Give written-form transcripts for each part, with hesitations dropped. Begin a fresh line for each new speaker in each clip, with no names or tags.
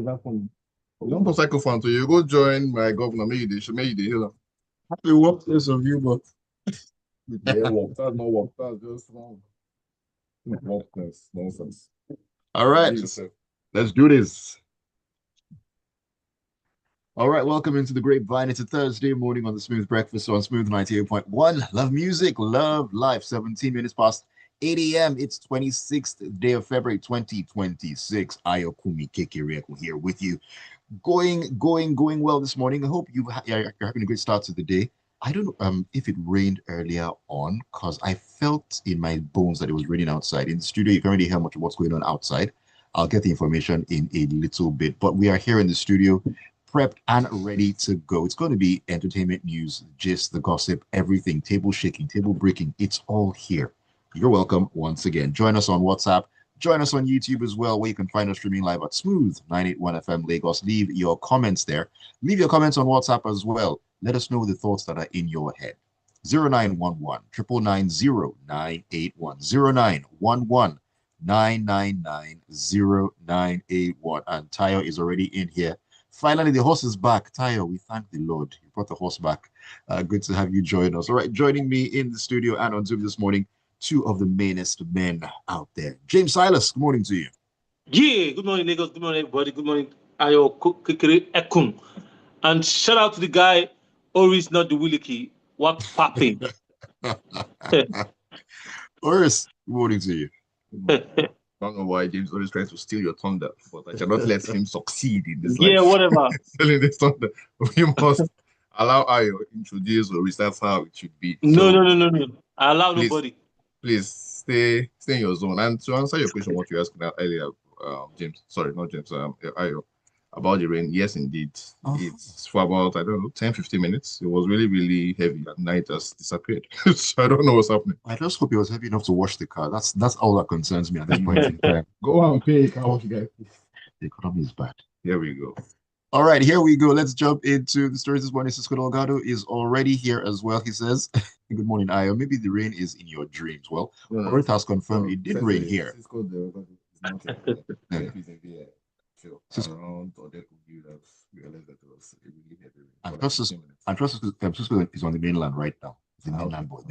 that funny. You don't post psychophant, so you go join my governor, maybe they should make you the healer. Happy workplace of you, but yeah, work. That's not work. That's just wrong. Workplace nonsense. All right, let's do this. All right, welcome into the Grapevine. It's a Thursday morning on the Smooth Breakfast on Smooth 98.1. Love music, love life. 17 minutes past 8 a.m. It's 26th day of February 2026. Ayokunmi Kekereko here with you. Going well this morning. I hope you're having a great start to the day. I don't know if it rained earlier on because I felt in my bones that it was raining outside. In the studio, you can't really hear much of what's going on outside. I'll get the information in a little bit, but we are here in the studio, prepped and ready to go. It's going to be entertainment news, gist, the gossip, everything, table shaking, table breaking. It's all here. You're welcome once again. Join us on WhatsApp. Join us on YouTube as well, where you can find us streaming live at Smooth 981 FM Lagos. Leave your comments there. Leave your comments on WhatsApp as well. Let us know the thoughts that are in your head. 0911 990 981 0911 999 0981. And Tayo is already in here. Finally, the horse is back. Tayo, we thank the Lord. You brought the horse back. Good to have you join us. All right, joining me in the studio and on Zoom this morning, two of the mainest men out there. James Silas, good morning to you.
Yeah, good morning, Lagos. Good morning, everybody. Good morning, Ayokunmi. And shout out to the guy, Oris, not the Williki. What popping?
Oris, good morning to you. I don't know why James always tries to steal your thunder, but I cannot let him succeed in this life.
Yeah, whatever.
Stealing this thunder. We must allow Ayo introduce Oris. That's how it should be.
No. I allow nobody.
Please stay in your zone. And to answer your question, what you asked earlier, James, sorry, not James, Ayo, about the rain. Yes, indeed. It's for about, I don't know, 10, 15 minutes. It was really, really heavy at night, has disappeared. So I don't know what's happening. I just hope it was heavy enough to wash the car. That's all that concerns me at this point in time. Go out and pay a car wash, guys. The economy is bad. Here we go. All right, here we go. Let's jump into the stories this morning. Cisco Delgado is already here as well. He says, good morning, Ayo. Maybe the rain is in your dreams. Well, Earth has confirmed it did rain here. Cisco Delgado is not here. Around or there could be realized that it was really heavy. And Cisco is on the mainland right now. The mainland boy.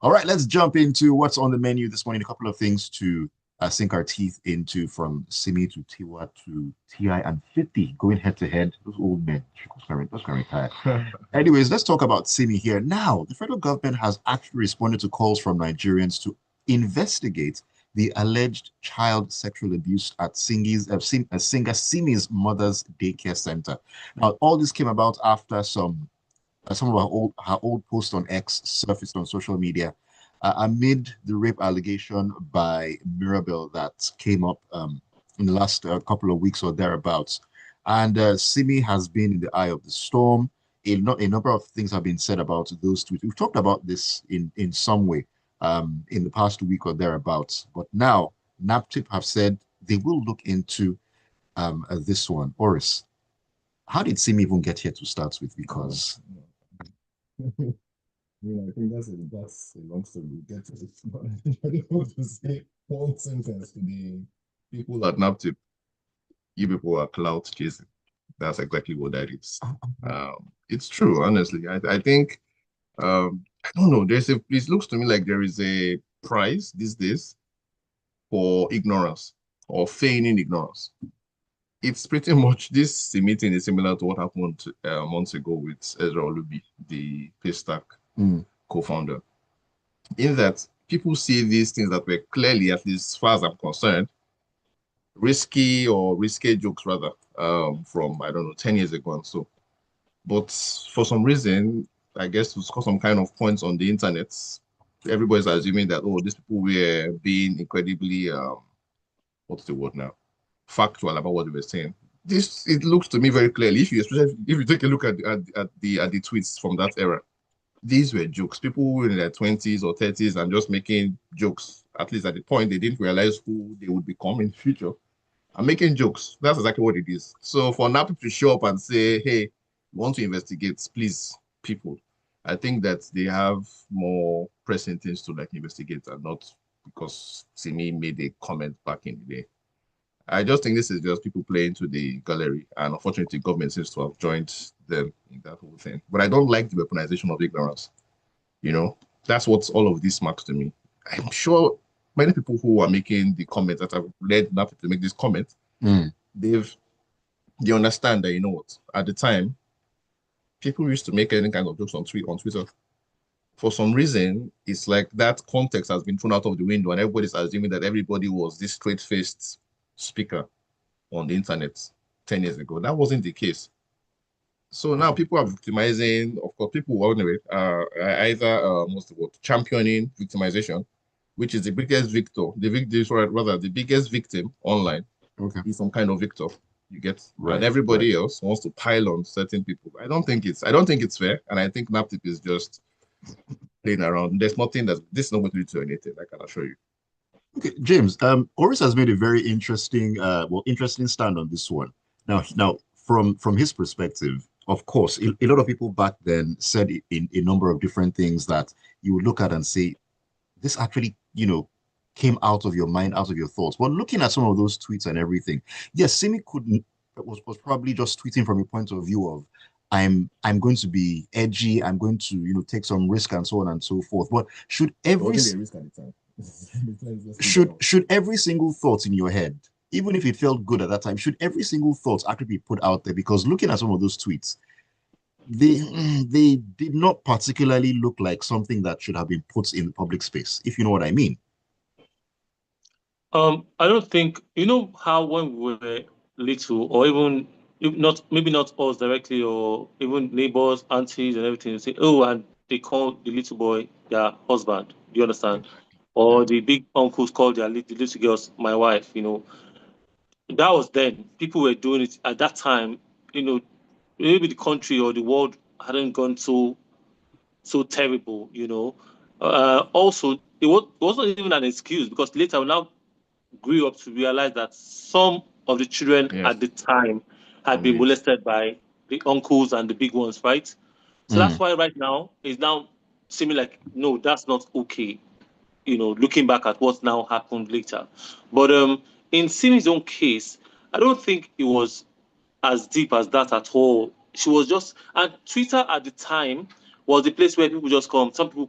All right, let's jump into what's on the menu this morning. A couple of things to sink our teeth into, from Simi to Tiwa to T.I. and 50 going head to head. Those old men. Those can retire. Anyways, let's talk about Simi here. Now, the federal government has actually responded to calls from Nigerians to investigate the alleged child sexual abuse at singer Simi's mother's daycare center. Now, all this came about after some of her old posts on X surfaced on social media amid the rape allegation by Mirabel that came up in the last couple of weeks or thereabouts. And Simi has been in the eye of the storm. A number of things have been said about those tweets. We've talked about this in some way in the past week or thereabouts. But now, NAPTIP have said they will look into this one. Oris, how did Simi even get here to start with? Because I think that's a long story. We'll get to it. I just want to say one sentence to the people at NAPTIP. You people are clout chasing. That's exactly what that is. It's true, honestly. I think I don't know. It looks to me like there is a price these days for ignorance or feigning ignorance. It's pretty much, this meeting is similar to what happened months ago with Ezra Olubi, the Paystack co-founder. In that people see these things that were clearly, at least as far as I'm concerned, risky jokes rather, from, I don't know, 10 years ago and so. But for some reason, I guess to score some kind of points on the internet, everybody's assuming that, oh, these people were being incredibly, what's the word now? Factual about what they were saying. It looks to me very clearly, especially if you take a look at the tweets from that era, these were jokes. People in their 20s or 30s and just making jokes. At least at the point, they didn't realize who they would become in the future. And making jokes, that's exactly what it is. So for NAPTIP to show up and say, hey, we want to investigate, please, people, I think that they have more pressing things to investigate, and not because Simi made a comment back in the day. I just think this is just people playing to the gallery, and unfortunately, government seems to have joined them in that whole thing. But I don't like the weaponization of ignorance. You know, that's what all of this marks to me. I'm sure many people who are making the comments that have led NAPTIP to make this comment, they've they understand that, you know what, at the time, people used to make any kind of jokes on Twitter. For some reason, it's like that context has been thrown out of the window, and everybody's assuming that everybody was this straight-faced speaker on the internet 10 years ago. That wasn't the case. So now people are victimizing, of course, people anyway, either what's the word, championing victimization, which is the biggest victor, the victim, rather the biggest victim online is some kind of victor. You get, and everybody else wants to pile on certain people. I don't think it's fair, and I think NAPTIP is just playing around. There's nothing that this is not going to lead to anything, I can assure you.
Okay, James, Oris has made a very interesting, interesting stand on this one. Now, from his perspective, of course, a lot of people back then said in a number of different things that you would look at and say, this actually, came out of your mind, out of your thoughts. But looking at some of those tweets and everything, yes, Simi was probably just tweeting from a point of view of, I'm going to be edgy, I'm going to, take some risk and so on and so forth. But should every should every single thought in your head, even if it felt good at that time, should every single thought actually be put out there? Because looking at some of those tweets, they did not particularly look like something that should have been put in the public space, if you know what I mean.
I don't think, how when we were little, or even if not, maybe not us directly, or even neighbors, aunties, and everything, they say, oh, and they call the little boy their husband. Do you understand? Or the big uncles call the little girls my wife. That was then. People were doing it at that time. Maybe the country or the world hadn't gone so terrible. Also, it wasn't even an excuse, because later we now grew up to realize that some of the children at the time had been molested by the uncles and the big ones, right? So that's why right now it's now seeming like, no, that's not okay. Looking back at what's now happened later. But in Simi's own case, I don't think it was as deep as that at all. She was just, and Twitter at the time was the place where people just come. Some people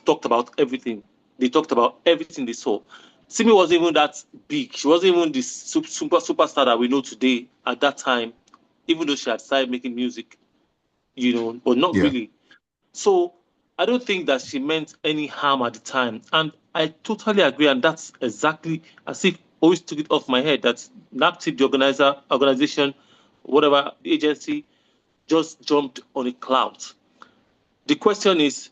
talked about everything. They talked about everything they saw. Simi wasn't even that big. She wasn't even the superstar that we know today at that time, even though she had started making music, but not really. So I don't think that she meant any harm at the time. And I totally agree. And that's exactly as if always took it off my head that NAPTIP, the organization, whatever, the agency, just jumped on a cloud. The question is,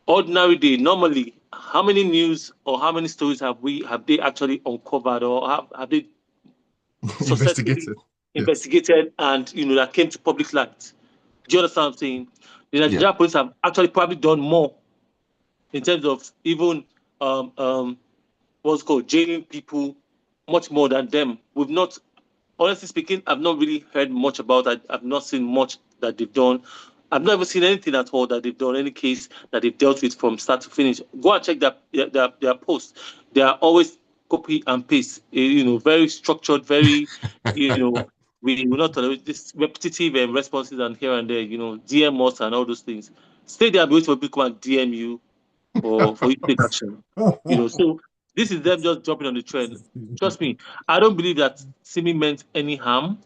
ordinary day, normally, how many news or how many stories have they actually uncovered, or have they investigated and that came to public light? Do you understand what I'm saying? The Nigerian police have actually probably done more in terms of even what's called jailing people, much more than them. We've not, honestly speaking, I've not really heard much about that. I've not seen much that they've done. I've never seen anything at all that they've done, any case that they've dealt with from start to finish. Go and check their posts. They are always copy and paste, very structured, very, we will not tolerate this repetitive responses and here and there, DM us and all those things. Stay there and wait for people to come and DM you or for you to take action. So this is them just jumping on the trend. Trust me, I don't believe that Simi meant any harm,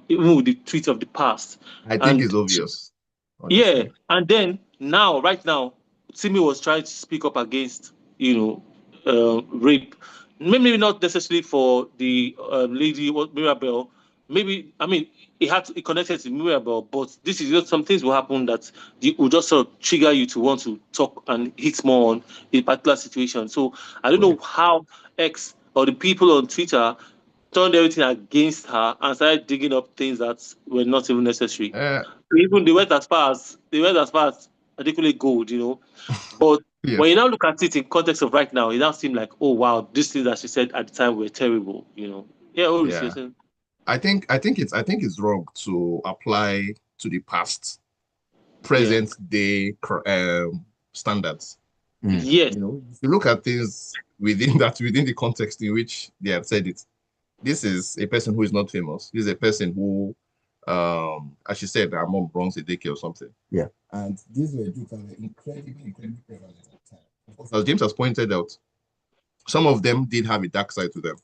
even with the tweets of the past.
I think it's obvious.
Honestly. Yeah, and then right now, Simi was trying to speak up against, rape. Maybe not necessarily for the lady Mirabel. Maybe, it connected to Mirabel, but this is just some things will happen that will just sort of trigger you to want to talk and hit more on a particular situation. So I don't know how X or the people on Twitter turned everything against her and started digging up things that were not even necessary. Even they went as far as particularly gold, But when you now look at it in context of right now, it now seems like, oh wow, these things that she said at the time were terrible,
I think it's wrong to apply to the past, present day standards.
Yes.
If you look at things within the context in which they have said it, This is a person who is not famous. This is a person who, as she said, her mom runs a daycare or something.
Yeah.
And these were jokes that were incredibly prevalent at the time. Of course, as James has pointed out, some of them did have a dark side to them.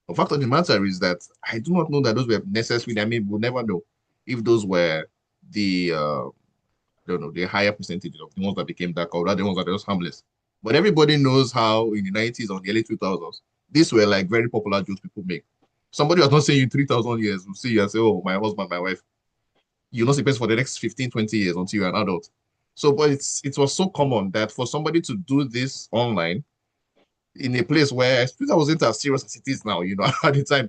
The fact of the matter is that I do not know that those were necessarily, I mean, we'll never know if those were the, I don't know, the higher percentage of the ones that became dark or the ones that are just harmless. But everybody knows how in the 90s or the early 2000s, these were like very popular jokes people make. Somebody was not saying you 3,000 years will see you and say, oh, my husband, my wife. You'll not see person for the next 15, 20 years until you're an adult. So, but it was so common that for somebody to do this online in a place where Twitter wasn't as serious as it is now, at the time.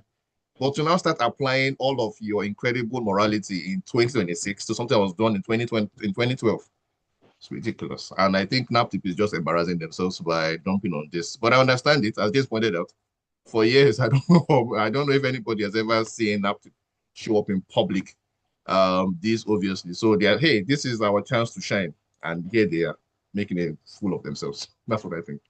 But to now start applying all of your incredible morality in 2026 to something that was done in 2020, in 2012, it's ridiculous. And I think NAPTIP is just embarrassing themselves by dumping on this. But I understand it, as just pointed out. For years, I don't know. I don't know if anybody has ever seen NAPTIP show up in public. This obviously. So they are, hey, this is our chance to shine. And here they are making a fool of themselves. That's what I think.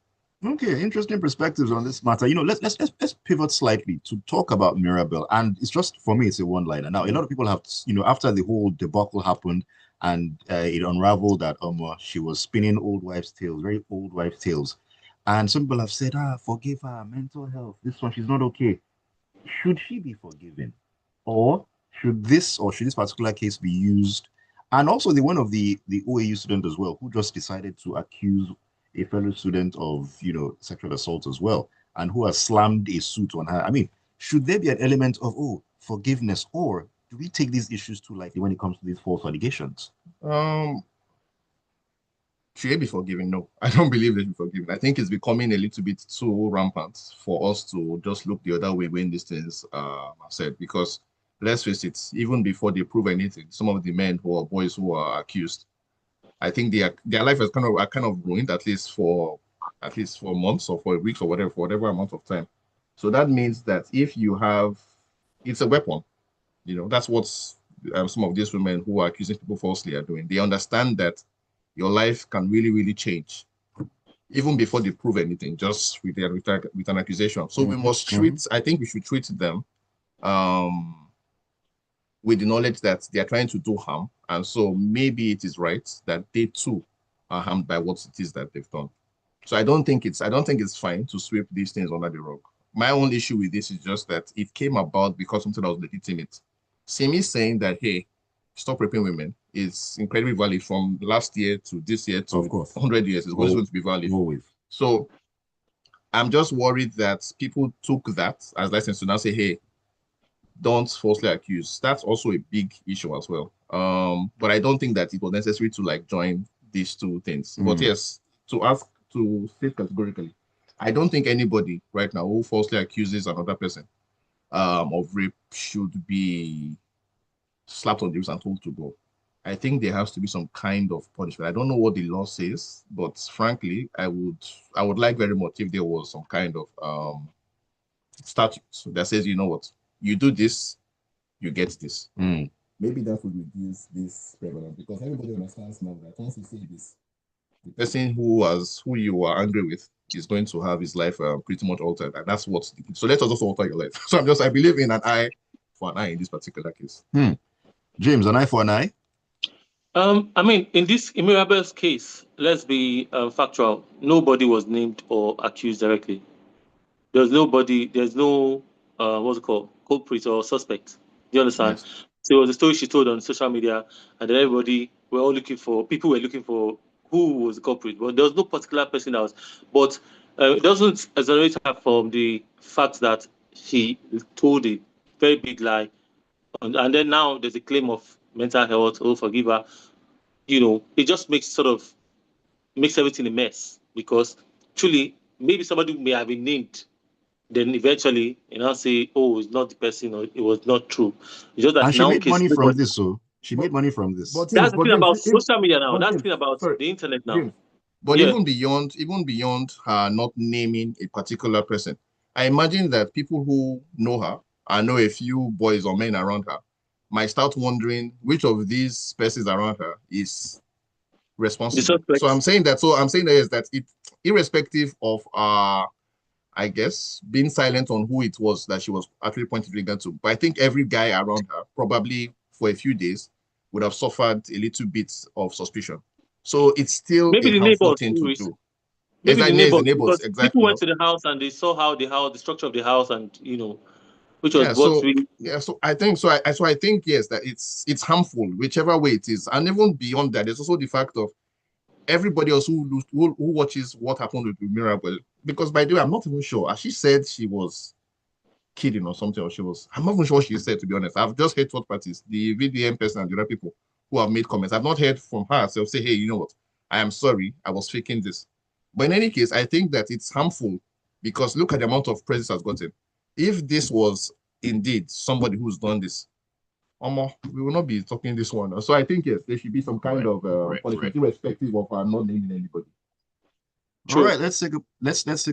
Okay, interesting perspectives on this matter. Let's pivot slightly to talk about Mirabelle. And it's just for me, it's a one-liner. Now, a lot of people have, after the whole debacle happened and it unraveled that she was spinning old wives' tales, very old wives' tales. And some people have said, forgive her, mental health. This one, she's not okay. Should she be forgiven? Or should this particular case be used? And also the one of the OAU student as well, who just decided to accuse a fellow student of, sexual assault as well, and who has slammed a suit on her. I mean, should there be an element of, forgiveness, or do we take these issues too lightly when it comes to these false allegations?
Should they be forgiven? No, I don't believe they should be forgiven. I think it's becoming a little bit too rampant for us to just look the other way when these things are said. Because let's face it, even before they prove anything, some of the men who are boys who are accused, I think their life is kind of ruined at least for months or for weeks or whatever, for whatever amount of time. So that means that if you have, it's a weapon. That's what some of these women who are accusing people falsely are doing. They understand that your life can really, really change even before they prove anything, just with an accusation. So we must treat, I think we should treat them with the knowledge that they are trying to do harm. And so maybe it is right that they too are harmed by what it is that they've done. So I don't think it's fine to sweep these things under the rug. My only issue with this is just that it came about because something that was legitimate. Simi saying that, hey, stop raping women is incredibly valid from last year to this year to 100 years. It's always going to be valid.
Always.
So I'm just worried that people took that as license to now say, hey, don't falsely accuse. That's also a big issue as well. But I don't think that it was necessary to join these two things. But yes, to state categorically, I don't think anybody right now who falsely accuses another person of rape should be slapped on the wrist and told to go. I think there has to be some kind of punishment. I don't know what the law says, but frankly, I would like very much if there was some kind of statute that says, you know what, you do this, you get this. Maybe that would reduce this prevalence because everybody understands now that once you say this, the person who you are angry with is going to have his life pretty much altered, and that's what. So let us also alter your life. So I believe in an eye for an eye in this particular case.
James, an eye for an eye?
I mean, in Mirabelle's case, let's be factual. Nobody was named or accused directly. There's no, what's it called, culprit or suspect. Do you understand?
Yes.
So it was a story she told on social media, and then people were looking for who was the culprit, but there was no particular person that was. But it doesn't exonerate her from the fact that she told a very big lie, and then now there's a claim of mental health. Oh, forgive her. It just makes everything a mess because truly maybe somebody may have been named, then eventually say, oh, it's not the person or it was not true. It's just that
and she made money from this, so she made money from this.
But that's the thing about social media now. That's the thing about the internet now.
James, but even beyond her not naming a particular person, I imagine that people who know her and know a few boys or men around her might start wondering which of these persons around her is responsible. So I'm saying that is that it, irrespective of I guess, being silent on who it was that she was actually pointing finger to. But I think every guy around her, probably for a few days, would have suffered a little bit of suspicion. So it's still
Maybe
a
the
harmful
neighbors
thing
too.
to do.
Maybe the
Exactly, yes, the
neighbors,
neighbors,
because people
exactly.
went to the house and they saw how the structure of the house, and which was
Yeah,
what
so
really.
yeah, so I think so. I think yes, that it's harmful, whichever way it is, and even beyond that, there's also the fact of everybody else who watches what happened with Mirabel. Because by the way, I'm not even sure. As she said, she was kidding or something, or she was. I'm not even sure what she said, to be honest. I've just heard third parties, the VDM person and the other people who have made comments. I've not heard from her herself say, "Hey, you know what? I am sorry, I was faking this." But in any case, I think that it's harmful because look at the amount of praise it has gotten. If this was indeed somebody who's done this, we will not be talking this one. So I think yes, there should be some kind of punishment, irrespective of not naming anybody.
All right, let's take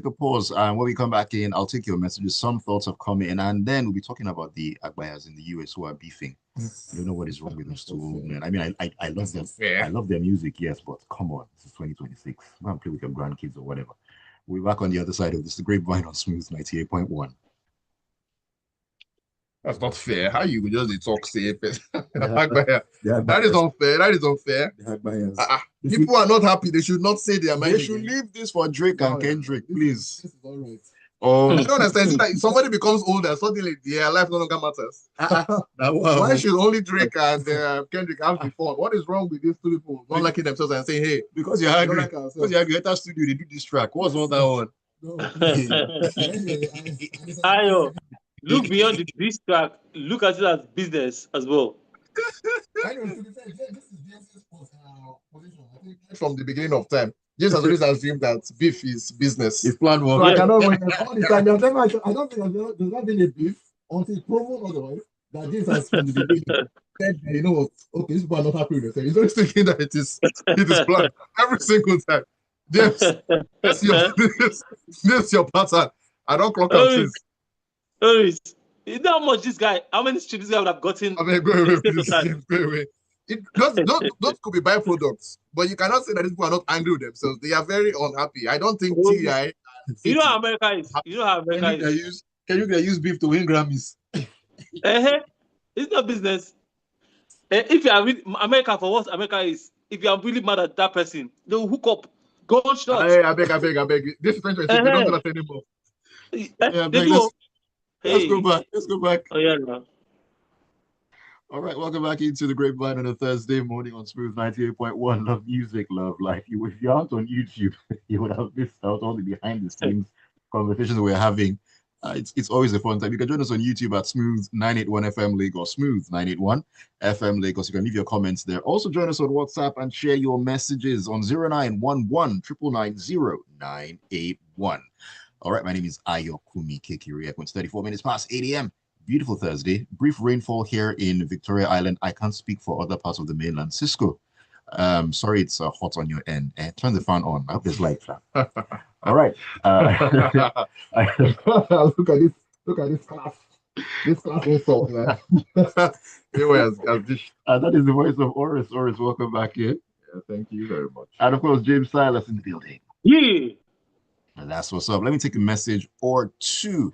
a pause. And when we come back in, I'll take your messages. Some thoughts have come in, and then we'll be talking about the Agbayas in the US who are beefing. I don't know what is wrong with those two men. I mean, I love them. I love their music, yes, but come on, this is 2026. Go and play with your grandkids or whatever. We're back on the other side of this. The Grapevine on Smooth 98.1.
That's not fair. How you just talk say that
Agbayas.
is unfair. That is unfair. People are not happy. They should not say their mind.
They should leave this for Drake and Kendrick, please.
This is all right. I don't understand. Like if somebody becomes older, suddenly their life no longer matters. Why should only Drake and Kendrick have the fun? What is wrong with these two people not liking themselves and saying, "Hey,
because you're angry, because you have your studio, they do this track. What's all that one?"
Ayo, look beyond this track. Look at it as business as well.
I know, to be fair, this is James's position. I think from the beginning of time, James has always assumed that beef is business.
It's planned work.
So I cannot win all the time. I don't think there's not been a beef until proven otherwise. That James has from the beginning said, you know what? Okay, these people are not happy with themselves. He's always thinking that it is planned every single time. James, this is your pattern. I don't clock out since.
Oris, you know how much how many streets this guy would have gotten?
I mean, go away, please, James, go away. Those could be byproducts, but you cannot say that these people are not angry with themselves. They are very unhappy. I don't think TI.
You know how America is. You know how America is.
Can you use beef to win Grammys?
It's not business. If you are with America, for what America is, if you are really mad at that person, they will hook up gunshots.
I beg. This is 2026. They don't do that anymore.
They do.
Let's go back.
Oh yeah. No.
All right, welcome back into the Grapevine on a Thursday morning on Smooth 98.1. Love music, love life. If you aren't on YouTube, you would have missed out on the behind the scenes conversations we're having. It's always a fun time. You can join us on YouTube at Smooth 981 FM Lagos, Smooth 981 FM Lagos. You can leave your comments there. Also join us on WhatsApp and share your messages on 0911 999 All right, my name is Ayokunmi Kekiri. It's 34 minutes past 8 a.m. Beautiful Thursday. Brief rainfall here in Victoria Island. I can't speak for other parts of the mainland. Cisco, sorry it's hot on your end. Turn the fan on. I hope there's light. All right.
Look at this class. This class insult, man. That
is the voice of Oris. Oris, welcome back here.
Yeah, thank you very much.
And of course, James Silas in the building.
Yeah.
And that's what's up. Let me take a message or two.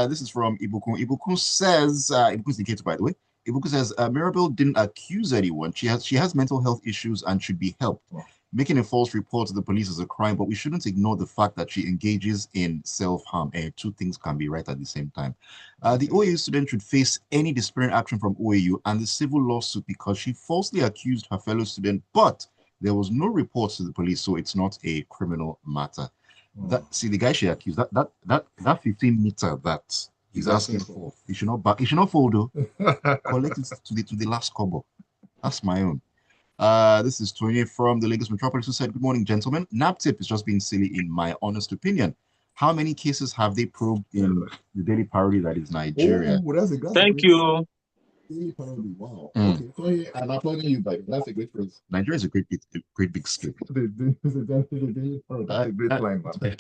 This is from Ibukun. Ibukun says, Ibukun's the kid, by the way. Ibukun says, Mirabel didn't accuse anyone. She has mental health issues and should be helped. Oh. Making a false report to the police is a crime, but we shouldn't ignore the fact that she engages in self-harm. Two things can be right at the same time. The OAU student should face any disciplinary action from OAU and the civil lawsuit because she falsely accused her fellow student, but there was no report to the police, so it's not a criminal matter. The guy she accused, that 15-meter that he's asking for, he should not fold though. Collect it to the last kobo. That's my own. This is Tony from the Lagos Metropolis who said, "Good morning, gentlemen. NAPTIP is just being silly in my honest opinion. How many cases have they probed in the daily parody that is Nigeria?"
Thank you.
Daily parody, wow. Okay, Tony, I'm applauding you, but that's a great phrase.
Nigeria is a great big scoop.
That's a great line, man.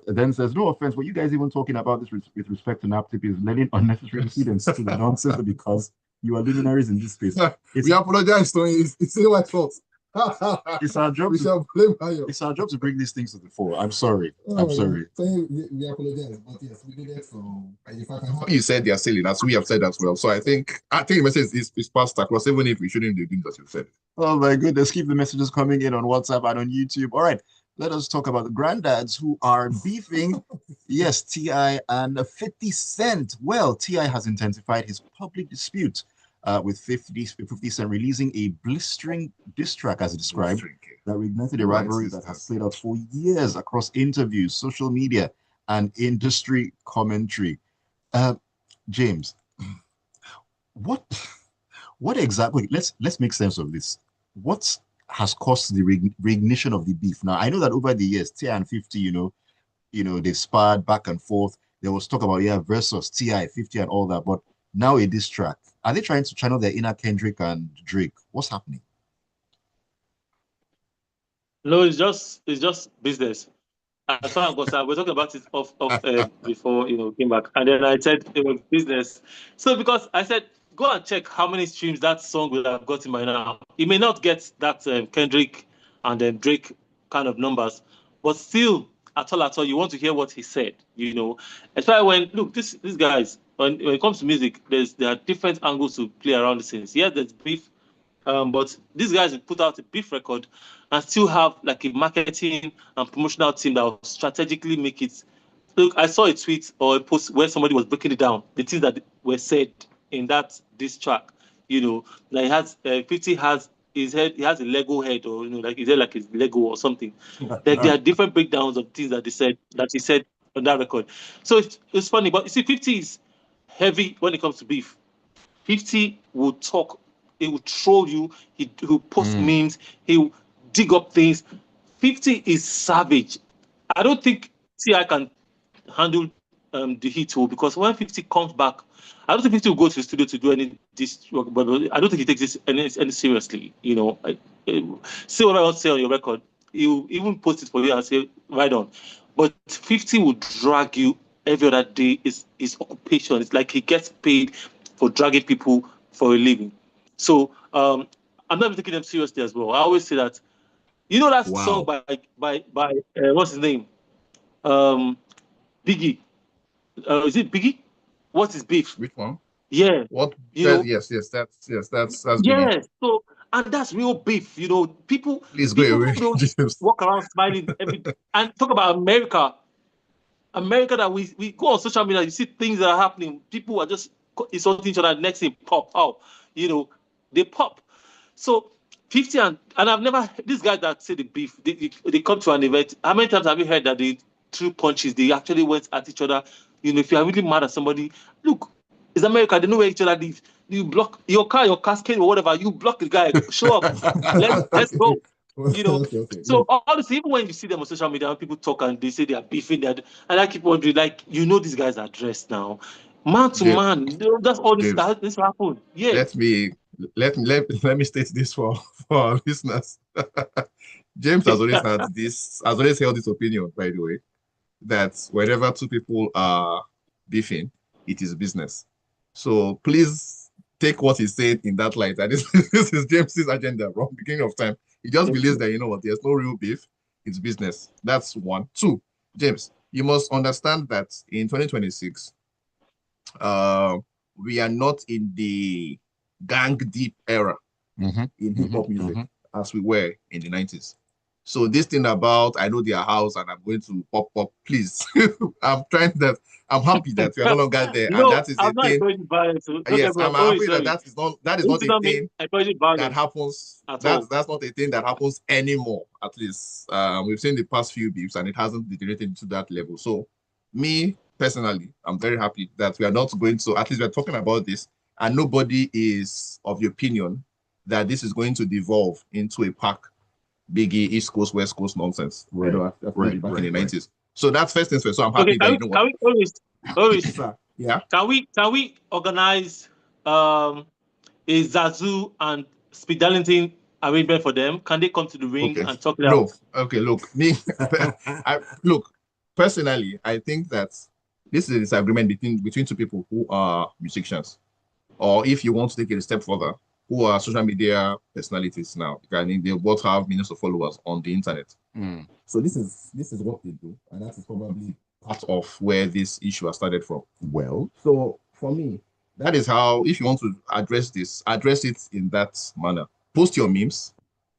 Then says, "No offense, what you guys even talking about this with respect to NAPTIP is letting unnecessary students to the nonsense because you are luminaries in this space."
We apologize, Tony. It's still my fault.
It's our job.
We shall blame Ayo.
It's our job to bring these things to the fore. I'm sorry.
Oh,
I'm sorry.
So we apologize, but yes, we did it. So in fact, you said they are silly. That's we have said as well. So I think the message is passed across, even if we shouldn't be doing that you said.
Oh my goodness, keep the messages coming in on WhatsApp and on YouTube. All right, let us talk about the granddads who are beefing. Yes, T.I. and 50 Cent. Well, T.I. has intensified his public dispute with 50 Cent releasing a blistering diss track, as described, that reignited a rivalry that has played out for years across interviews, social media, and industry commentary. James, what exactly? Let's make sense of this. What has caused the reignition of the beef? Now, I know that over the years, T.I. and 50, they've sparred back and forth. There was talk about versus T.I., 50, and all that. But now a diss track. Are they trying to channel their inner Kendrick and Drake? What's happening?
No, it's just business. As far as I'm concerned, we're talking about it off before came back, and then I said it was business. So because I said go and check how many streams that song will have gotten by now. It may not get that Kendrick and then Drake kind of numbers, but still at all you want to hear what he said. Especially when look these guys when it comes to music, there are different angles to play around the scenes. Yes, there's beef. But these guys will put out a beef record and still have like a marketing and promotional team that will strategically make it. Look, I saw a tweet or a post where somebody was breaking it down, the things that were said in that this track. Like he has 50 has his head, he has a Lego head, or like his head like his Lego or something. Like there are different breakdowns of things that he said on that record. So it's funny, but you see, 50 is heavy when it comes to beef. 50 will talk, he will troll you, he will post memes, he will dig up things. 50 is savage. I don't think T.I. can handle the heat because when 50 comes back, I don't think 50 will go to the studio to do any this work, but I don't think he takes this any seriously. See what I want to say on your record. He will even post it for you and say, right on. But 50 will drag you every other day. Is his occupation. It's like he gets paid for dragging people for a living. So I'm not even taking them seriously as well. I always say that. That song by what's his name? Biggie. Is it Biggie? What is beef?
Which one?
Yeah.
What? Yes, that's
yeah. So and that's real beef. People.
Please go away.
Don't walk around smiling and talk about America. America that we go on social media, you see things that are happening. People are just insulting each other. Next thing pop out. They pop. So 50 and I've never these guys that say the beef. They come to an event. How many times have you heard that they threw punches? They actually went at each other. If you are really mad at somebody, look, it's America. They know where each other live. You block your car, your casket, or whatever. You block the guy. Show up. Let's go. Okay. So honestly, even when you see them on social media, when people talk and they say they are beefing, and I keep wondering, like, these guys are dressed now, man to man. That's all this happen. Yeah.
Let me state this for our listeners. James has always held this opinion, by the way, that whenever two people are beefing, it is business. So please take what he said in that light. And this is James's agenda from beginning of time. He just believes that, there's no real beef. It's business. That's one. Two, James, you must understand that in 2026, we are not in the gang deep era in hip-hop music as we were in the 90s. So this thing about I know their house and I'm going to pop, please. I'm happy that we are no longer there.
No,
and that is
I'm
a thing. Yes, I'm happy that is not a thing that happens. That's not a thing that happens anymore, at least. We've seen the past few beefs and it hasn't deteriorated to that level. So me personally, I'm very happy that we are not going to, at least we're talking about this, and nobody is of the opinion that this is going to devolve into a pack Biggie, East Coast, West Coast nonsense. Right. Back in the 90s. So that's first things first. So I'm happy that
Can we organize a Zazu and Speed Darlington arrangement for them? Can they come to the ring and talk it out?
Okay, look. Personally, I think that this is a disagreement between two people who are musicians. Or if you want to take it a step further, who are social media personalities now. They both have millions of followers on the internet. So this is what they do, and that is probably part of where this issue has started from.
Well,
So for me, that is how, if you want to address this, address it in that manner. Post your memes,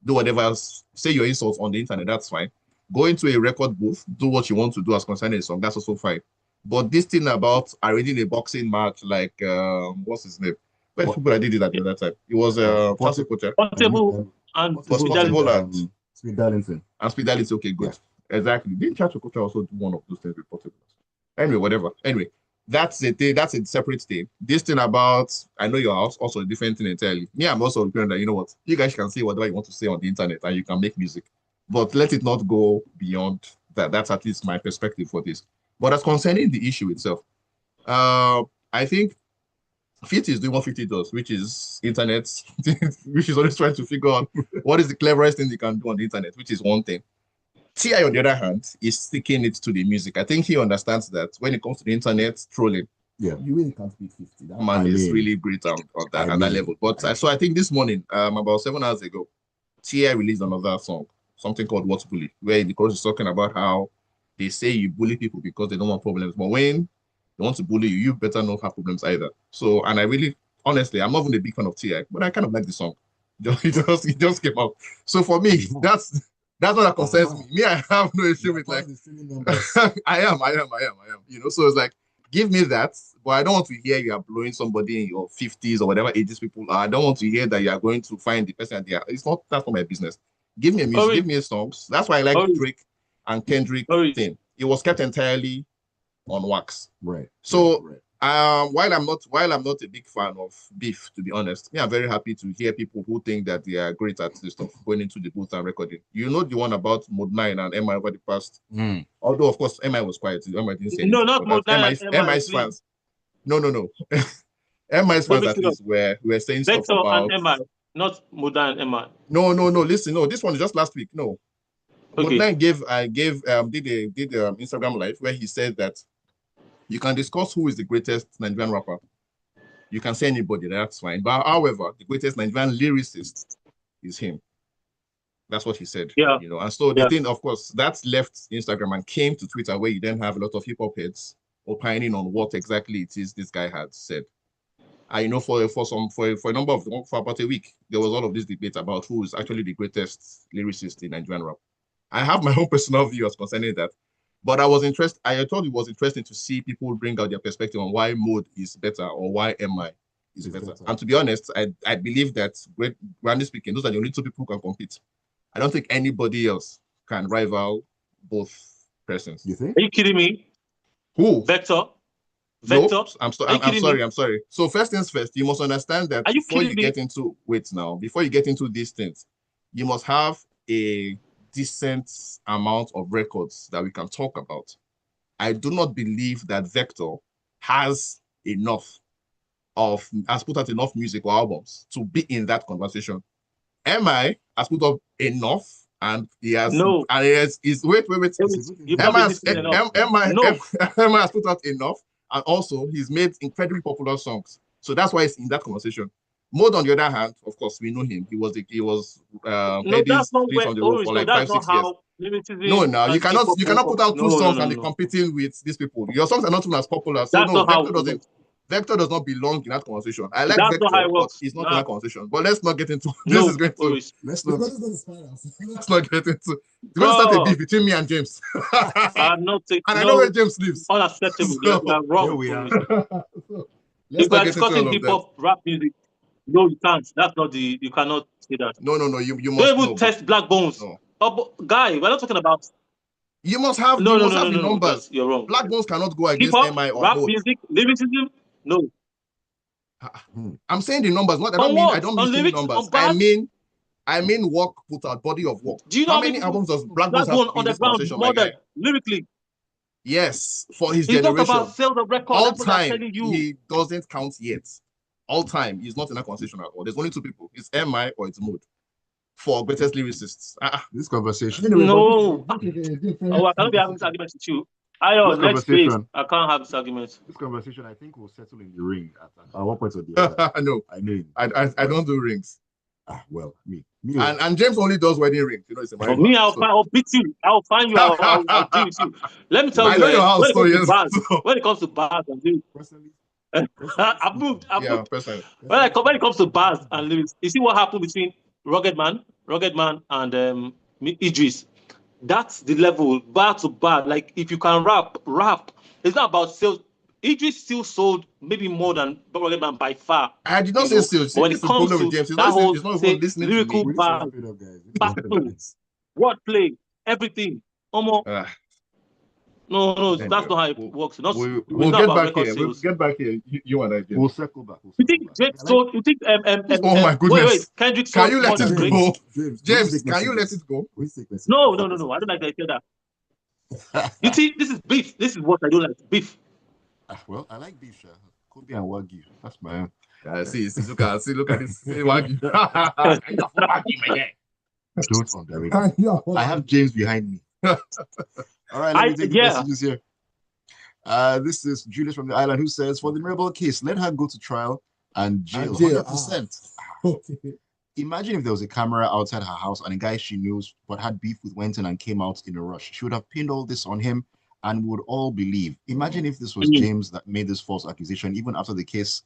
do whatever else, say your insults on the internet, that's fine. Go into a record booth, do what you want to do as concerning a song, that's also fine. But this thing about arranging a boxing match, like what's his name? Where the people that did it at the other time? It was
Portable and
Possible
Fidelity.
Speed Darlington.
And Speedality, okay, good. Yeah. Exactly. Didn't Chacho also do one of those things with Portable? Anyway, whatever. Anyway, that's a thing, that's a separate thing. This thing about, I know your house, also a different thing entirely. Me, I'm also a parent that, you know what, you guys can say whatever you want to say on the internet and you can make music, but let it not go beyond that. That's at least my perspective for this. But as concerning the issue itself, I think 50 is doing what 50 does, which is internet, which is always trying to figure out what is the cleverest thing you can do on the internet, which is one thing. T.I., on the other hand, is sticking it to the music. I think he understands that when it comes to the internet trolling,
yeah,
you really can't beat 50. That man is really great on that level. But so I think this morning, about 7 hours ago, T.I. released another song, something called What's Bully, where the chorus is talking about how they say you bully people because they don't want problems. But when they want to bully you, you better not have problems either. So, and I really, honestly, I'm not even a big fan of T.I., but I kind of like the song. It just came out. So for me, that's what that concerns me. Me, I have no issue with like I am. You know, so it's like, give me that, but I don't want to hear you are blowing somebody in your 50s or whatever ages people are. I don't want to hear that you are going to find the person there. That's not my business. Give me a music, give me songs. That's why I like Drake and Kendrick thing. It was kept entirely on wax.
Right.
So while I'm not a big fan of beef, to be honest, I'm very happy to hear people who think that they are great at this stuff going into the booth and recording. You know, the one about Mode 9 and MI over the past. Although of course MI was quiet. MI didn't say anything.
No, not Mode 9.
MI's fans. No. MI's fans at least were saying
Vector
stuff about
and MI, not Mode 9 and MI.
No. Listen, no. This one is just last week. No. Okay. Mode 9 did a Instagram live where he said that you can discuss who is the greatest Nigerian rapper. You can say anybody, that's fine. But however, the greatest Nigerian lyricist is him. That's what he said.
Yeah.
You know, and so the thing, of course, that's left Instagram and came to Twitter, where you then have a lot of hip-hop heads opining on what exactly it is this guy had said. I know for a number of for about a week, there was all of this debate about who is actually the greatest lyricist in Nigerian rap. I have my own personal view as concerning that. But I was interested. I thought it was interesting to see people bring out their perspective on why Mode is better or why MI is better. And to be honest, I believe that, grandly speaking, those are the only two people who can compete. I don't think anybody else can rival both persons.
You think?
Are you kidding me?
Who?
Vector.
Nope. I'm sorry. So first things first, you must understand that before you get into these things, you must have a decent amount of records that we can talk about. I do not believe that Vector has put out enough music or albums to be in that conversation. MI has put up enough, and he has wait. MI has put out enough, and also he's made incredibly popular songs. So that's why it's in that conversation. Mode, on the other hand, of course, we know him. He was
that's not where,
on the road for like 5-6 years. No, now you cannot put out two songs and be competing with these people. Your songs are not even as popular. So Vector does not belong in that conversation. I like Vector, but he's not in that conversation. But let's not get into this. Is going to let's not get into. You're going to start a beef between me and James.
I'm not taking.
And I know where James lives.
Unacceptable. You're wrong.
We are.
If we're discussing hip hop rap music, no, you can't. That's not you cannot say that.
No. You must.
Don't even test Black Bones. No. Oh, guy, we're not talking about.
You must have the numbers.
You're wrong.
Black Bones cannot go against MI or
rap
Mode.
Music, lyricism, no.
I'm saying the numbers. I don't mean the numbers. I mean work put out, body of work.
Do you know
how many albums does Black Bones have
on the ground more than lyrically?
Yes, for his generation.
He's not about sales of record.
All time, he doesn't count yet. All time, he's not in that conversation at all. There's only two people. It's MI or it's Mode. For greatest lyricists.
This conversation.
No. I cannot be having this argument with you. Ayo,
This
next please.
conversation,
I can't have this argument.
this conversation, I think, will settle in the ring at one point or the other.
No,
I mean,
I don't do rings.
well, me.
And James only does wedding rings. You know, it's a
For
married
me,
man.
I'll beat you. I'll find you. I'll deal with you. Let me tell
I
you,
know your house,
when it
so
comes to
yes.
bars,
So,
when it comes to bars and lyrics,
Personally,
I've moved.
yeah, personally.
When it comes to bars and lyrics, you see what happened between Rugged Man, and Idris. That's the level, bar to bar. Like if you can rap. It's not about sales. Idris still sold maybe more than Rugged Man by far.
I did not say still.
But when
This
it
is the
comes
problem with
to
James.
that whole
He's not
say
even listening to
lyrical
me.
bar, battle, wordplay, everything. Almost no, that's not how it works. It's
We'll
not
get
about
back
record
here. We'll
sales.
get back here. You and I, James.
We'll circle back.
You think Drake sold? You think
Oh my goodness.
wait, Kendrick
Can
sold
you
more
let
than
it
Drake?
go? James, can you let it go?
No. I don't like that. I said that. You see, this is beef. This is what I don't like. Beef.
Well, I like beef, Kobe and Wagyu. That's my own.
See, look at this. See, Wagyu.
Don't underrate me. I have James behind me. All right, let me take the messages here. This is Julius from the island who says, for the Mirabel case, let her go to trial and jail 100%. Imagine if there was a camera outside her house and a guy she knows but had beef with went in and came out in a rush. She would have pinned all this on him and would all believe. Imagine if this was James that made this false accusation, even after the case,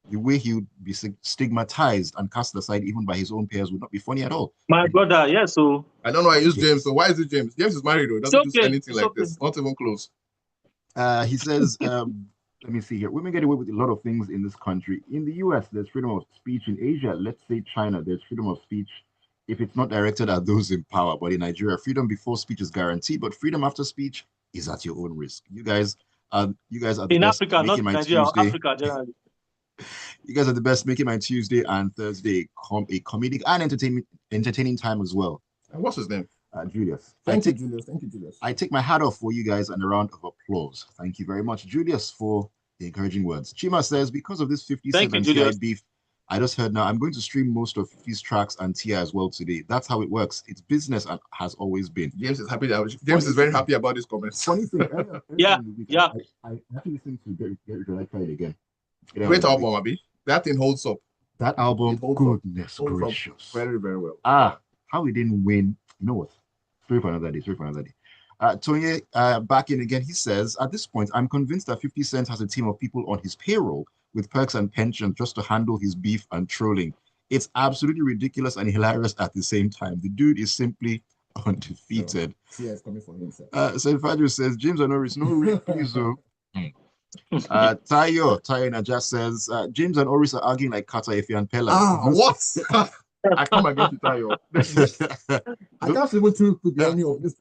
the way he would be stigmatized and cast aside even by his own peers would not be funny at all.
My brother, yeah, so...
I don't know why I use James, so why is it James? James is married, though. He doesn't do anything like this. Not even close.
He says, let me see here. Women get away with a lot of things in this country. In the US, there's freedom of speech. In Asia, let's say China, there's freedom of speech if it's not directed at those in power. But in Nigeria, freedom before speech is guaranteed, but freedom after speech is at your own risk. You guys are the
in
best
Africa, not Nigeria,
Tuesday.
Africa generally.
You guys are the best, making my Tuesday and Thursday a comedic and entertaining time as well.
And what's his name?
Julius.
Thank you, Julius.
I take my hat off for you guys and a round of applause. Thank you very much, Julius, for the encouraging words. Chima says, because of this 50 Cent and T.I. beef, I just heard now, I'm going to stream most of 50's tracks and T.I. as well today. That's how it works. It's business and has always been.
James is happy. James is very happy about this comments.
Funny thing,
yeah.
I actually listened to Get Rich or Die Trying again.
Great album, Abi. That thing holds up.
That album, goodness gracious.
Very, very well.
How we didn't win. You know what? Story for another day. Tony, back in again. He says, at this point, I'm convinced that 50 Cent has a team of people on his payroll with perks and pensions just to handle his beef and trolling. It's absolutely ridiculous and hilarious at the same time. The dude is simply undefeated.
Yes, coming from him, sir.
So Fadjo says, James and Oris, no real please, though. Tayo Naja says, James and Oris are arguing like Kata Efe and Pella.
What? I come against you, Tayo. I can't even choose to be any of this.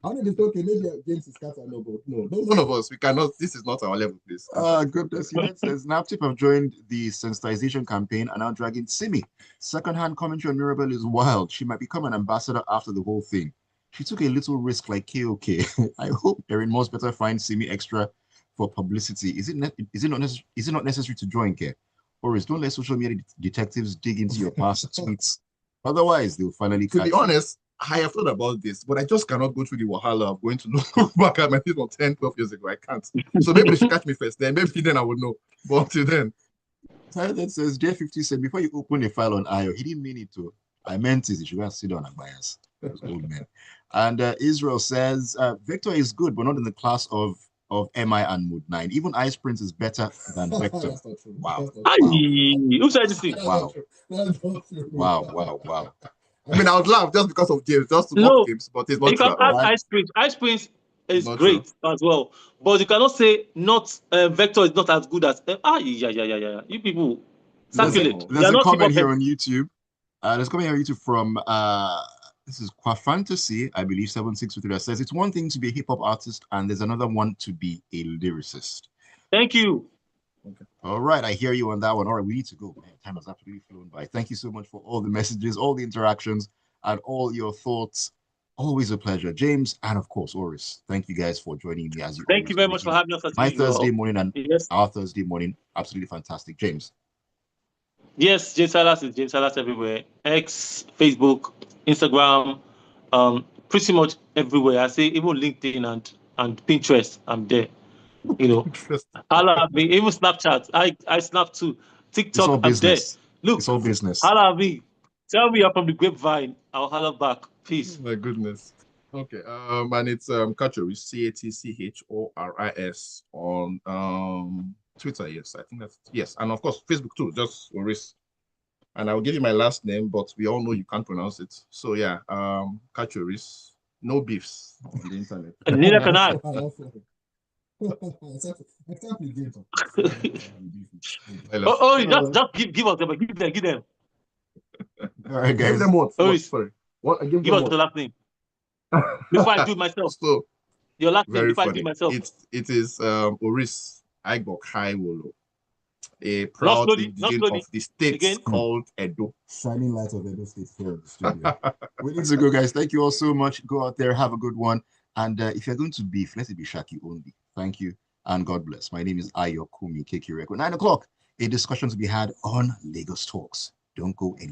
I mean, it's okay. Maybe James is Kata. No, none of us. We cannot. This is not our level, please.
Goodness. He says, NAPTIP have joined the sensitization campaign and now dragging Simi. Secondhand commentary on Mirabel is wild. She might become an ambassador after the whole thing. She took a little risk like KOK. I hope Erin Moss better find Simi extra for publicity. Is it not necessary to join care? Or don't let social media detectives dig into your past tweets. Otherwise, they'll finally catch you.
To be honest, I have thought about this, but I just cannot go through the wahala of going to look back at my things from 10, 12 years ago. I can't. So maybe they should catch me first. Then maybe then I would know. But until then.
That says, J50 said, before you open a file on Ayo, he didn't mean it to. I meant it. You should go and sit down and bias. Old man. And Israel says, Vector is good, but not in the class of MI and Mood 9. Even Ice Prince is better than Vector. Wow.
Who said this thing?
Wow.
I mean, I would laugh just because of James, just to mock James, but it's not
you can ask Ice Prince. Ice Prince is great as well. But you cannot say Vector is not as good as... You people, circulate.
There's a comment here on YouTube. There's a comment here on YouTube from... this is Qua Fantasy, I believe, 7623, that says, it's one thing to be a hip-hop artist, and there's another one to be a lyricist.
Thank you.
Okay. All right, I hear you on that one. All right, we need to go. Man, time has absolutely flown by. Thank you so much for all the messages, all the interactions, and all your thoughts. Always a pleasure. James, and of course, Oris, thank you guys for joining me. As you
Thank you very much for having us.
My Thursday morning and our Thursday morning, absolutely fantastic. James.
Yes, James Silas is James Silas everywhere. X, Facebook, Instagram, pretty much everywhere. I say even LinkedIn and and Pinterest. I'm there.
Interesting.
Holla at me. Even Snapchat. I snap too.
It's all
TikTok. I'm there.
business.
Look,
It's all business.
holla at me. Tell me you're from the grapevine. I'll holla back. Peace.
My goodness. Okay. And it's Kachoris, CATCHORIS on Twitter. Yes, I think that's yes, and of course Facebook too. Just Oris. And I'll give you my last name, but we all know you can't pronounce it. So yeah, Kachoris. No beefs on the internet.
Neither can I. Just give us them. Give them.
All right,
Give
guys.
them what?
Oris.
Sorry. What? I give
Give
them
us
what?
the last name before I do it myself.
So
Your last name
very
before I do
funny.
it myself.
It is Oris Aigbok, a
Not
proud
slowly. Not
indigenous
slowly.
of the state
Again.
called Edo.
Shining light of Edo State here in the studio. We need to go, guys. Thank you all so much. Go out there, have a good one. And if you're going to beef, let it be Shaki only. Thank you, and God bless. My name is Ayokunmi KQ Record. 9 o'clock, a discussion to be had on Lagos Talks. Don't go anywhere.